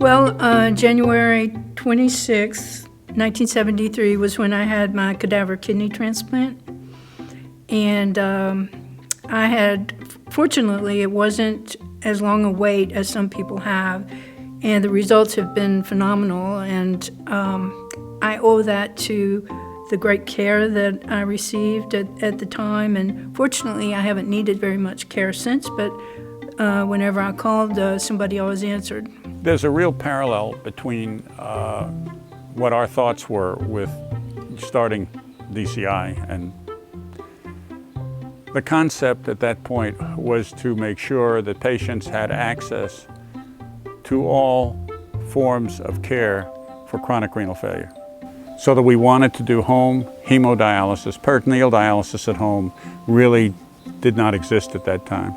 Well, January 26th, 1973 was when I had my cadaver kidney transplant. And fortunately, it wasn't as long a wait as some people have. And the results have been phenomenal. And I owe that to the great care that I received at the time. And fortunately, I haven't needed very much care since, but whenever I called, somebody always answered. There's a real parallel between what our thoughts were with starting DCI, and the concept at that point was to make sure that patients had access to all forms of care for chronic renal failure. So that we wanted to do home hemodialysis. Peritoneal dialysis at home really did not exist at that time.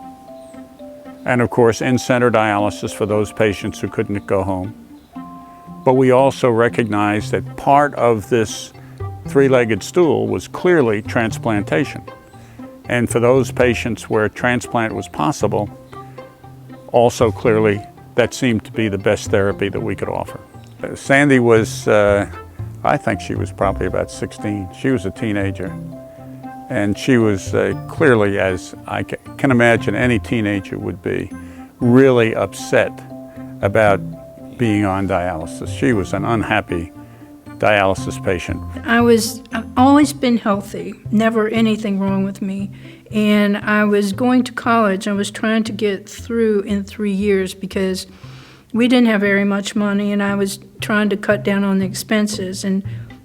And of course, in-center dialysis for those patients who couldn't go home. But we also recognized that part of this three-legged stool was clearly transplantation. And for those patients where transplant was possible, also clearly that seemed to be the best therapy that we could offer. Sandy was, I think she was probably about 16. She was a teenager. And she was clearly, as I can imagine any teenager would be, really upset about being on dialysis. She was an unhappy dialysis patient. I've always been healthy, never anything wrong with me. And I was going to college. I was trying to get through in 3 years because we didn't have very much money, and I was trying to cut down on the expenses. And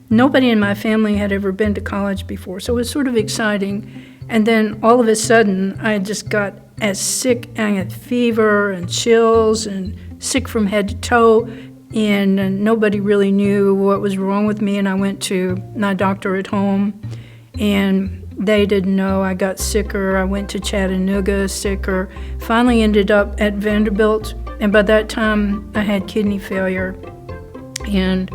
nobody in my family had ever been to college before, so it was sort of exciting. And then all of a sudden, I just got as sick. I had fever and chills and sick from head to toe, and nobody really knew what was wrong with me. And I went to my doctor at home, and they didn't know. I got sicker. I went to Chattanooga, sicker. Finally ended up at Vanderbilt, and by that time, I had kidney failure. And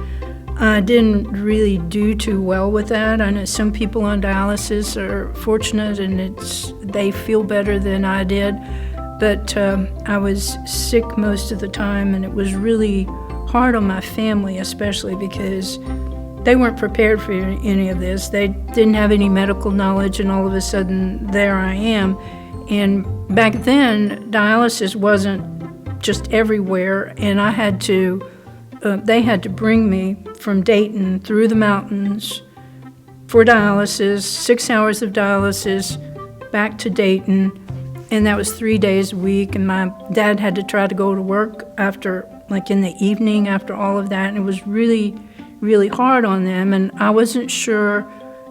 I didn't really do too well with that. I know some people on dialysis are fortunate and they feel better than I did, but I was sick most of the time, and it was really hard on my family, especially because they weren't prepared for any of this. They didn't have any medical knowledge, and all of a sudden there I am. And back then, dialysis wasn't just everywhere, and I had to they had to bring me from Dayton through the mountains for dialysis, 6 hours of dialysis, back to Dayton, and that was 3 days a week. And my dad had to try to go to work after, like in the evening after all of that, and it was really, really hard on them. And I wasn't sure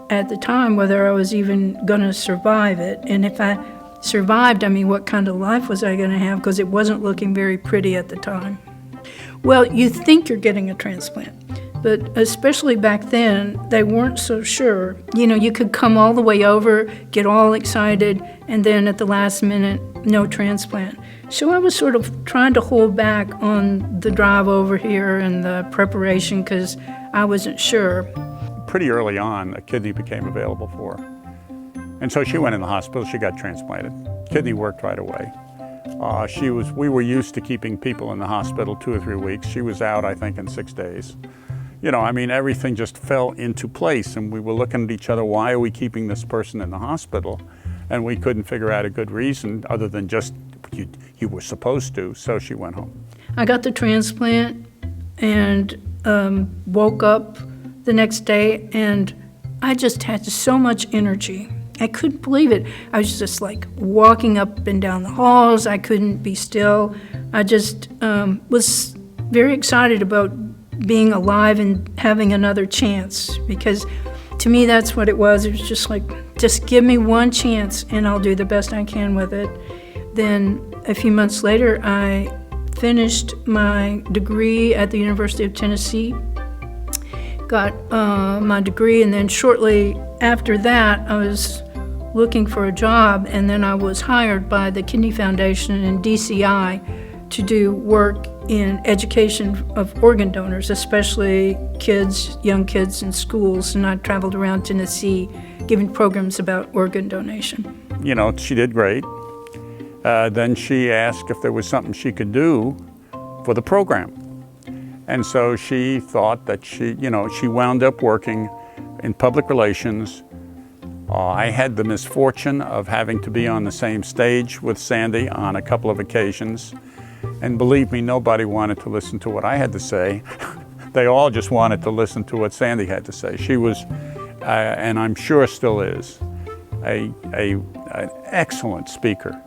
at the time whether I was even going to survive it. And if I survived, I mean, what kind of life was I going to have? Because it wasn't looking very pretty at the time. Well, you think you're getting a transplant, but especially back then, they weren't so sure. You know, you could come all the way over, get all excited, and then at the last minute, no transplant. So I was sort of trying to hold back on the drive over here and the preparation because I wasn't sure. Pretty early on, a kidney became available for her. And so she went in the hospital, she got transplanted. Kidney worked right away. We were used to keeping people in the hospital 2 or 3 weeks. She was out, I think, in 6 days. You know, I mean, everything just fell into place, and we were looking at each other, why are we keeping this person in the hospital? And we couldn't figure out a good reason other than just you were supposed to, so she went home. I got the transplant and woke up the next day, and I just had so much energy. I couldn't believe it. I was just like walking up and down the halls. I couldn't be still. I just was very excited about being alive and having another chance, because to me that's what it was. It was just like, just give me one chance and I'll do the best I can with it. Then a few months later, I finished my degree at the University of Tennessee, got my degree, and then shortly after that, I was looking for a job, and then I was hired by the Kidney Foundation and DCI to do work in education of organ donors, especially kids, young kids in schools, and I traveled around Tennessee giving programs about organ donation. You know, she did great. Then she asked if there was something she could do for the program. And so she thought that she wound up working in public relations. I had the misfortune of having to be on the same stage with Sandy on a couple of occasions. And believe me, nobody wanted to listen to what I had to say. They all just wanted to listen to what Sandy had to say. She was, and I'm sure still is, an excellent speaker.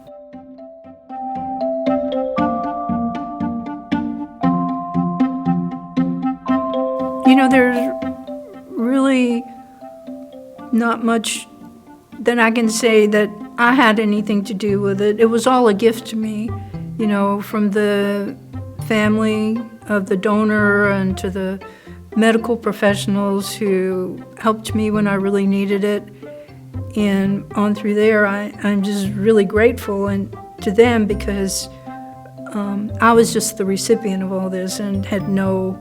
You know, there's really not much that I can say that I had anything to do with it. It was all a gift to me, you know, from the family of the donor and to the medical professionals who helped me when I really needed it. And on through there, I'm just really grateful to them because I was just the recipient of all this and had no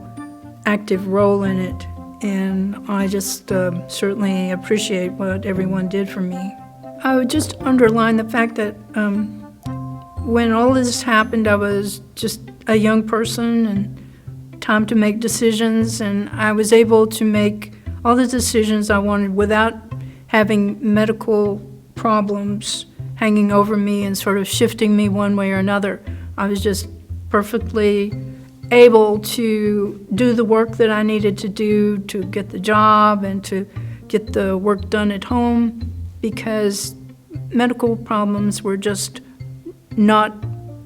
active role in it. And I just certainly appreciate what everyone did for me. I would just underline the fact that when all this happened, I was just a young person and time to make decisions, and I was able to make all the decisions I wanted without having medical problems hanging over me and sort of shifting me one way or another. I was just perfectly able to do the work that I needed to do to get the job and to get the work done at home, because medical problems were just not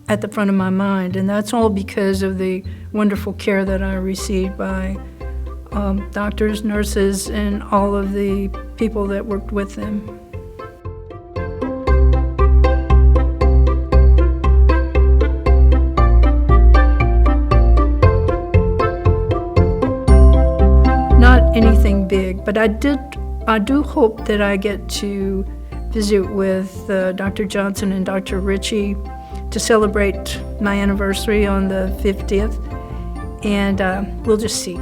at the front of my mind. And that's all because of the wonderful care that I received by doctors, nurses, and all of the people that worked with them. Not anything big, but I do hope that I get to visit with Dr. Johnson and Dr. Ritchie to celebrate my anniversary on the 50th, and we'll just see.